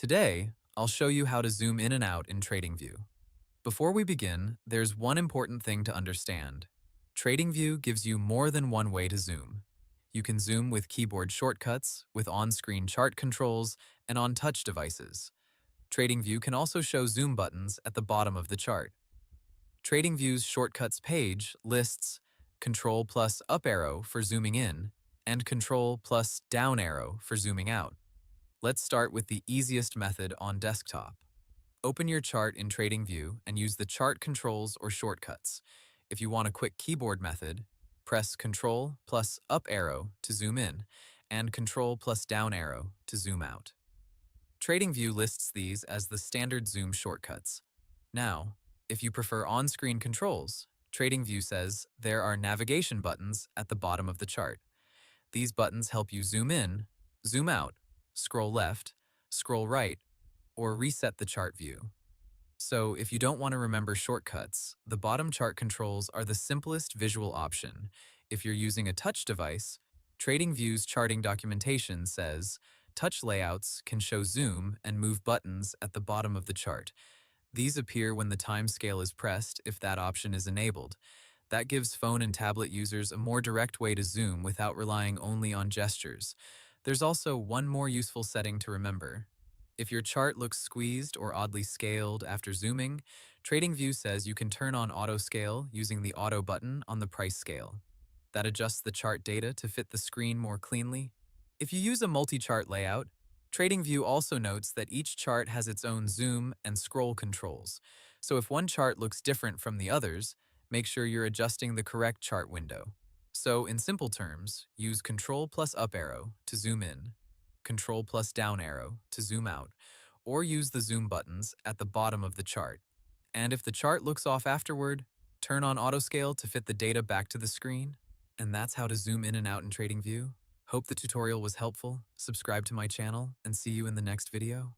Today, I'll show you how to zoom in and out in TradingView. Before we begin, there's one important thing to understand. TradingView gives you more than one way to zoom. You can zoom with keyboard shortcuts, with on-screen chart controls, and on touch devices. TradingView can also show zoom buttons at the bottom of the chart. TradingView's Shortcuts page lists Control plus up arrow for zooming in and Control plus down arrow for zooming out. Let's start with the easiest method on desktop. Open your chart in TradingView and use the chart controls or shortcuts. If you want a quick keyboard method, press Control plus up arrow to zoom in and Control plus down arrow to zoom out. TradingView lists these as the standard zoom shortcuts. Now, if you prefer on-screen controls, TradingView says there are navigation buttons at the bottom of the chart. These buttons help you zoom in, zoom out, scroll left, scroll right, or reset the chart view. So if you don't want to remember shortcuts, the bottom chart controls are the simplest visual option. If you're using a touch device, TradingView's charting documentation says touch layouts can show zoom and move buttons at the bottom of the chart. These appear when the time scale is pressed if that option is enabled. That gives phone and tablet users a more direct way to zoom without relying only on gestures. There's also one more useful setting to remember. If your chart looks squeezed or oddly scaled after zooming, TradingView says you can turn on auto scale using the auto button on the price scale. That adjusts the chart data to fit the screen more cleanly. If you use a multi-chart layout, TradingView also notes that each chart has its own zoom and scroll controls. So if one chart looks different from the others, make sure you're adjusting the correct chart window. So in simple terms, use Control plus up arrow to zoom in, Control plus down arrow to zoom out, or use the zoom buttons at the bottom of the chart. And if the chart looks off afterward, turn on auto scale to fit the data back to the screen. And that's how to zoom in and out in TradingView. Hope the tutorial was helpful. Subscribe to my channel and see you in the next video.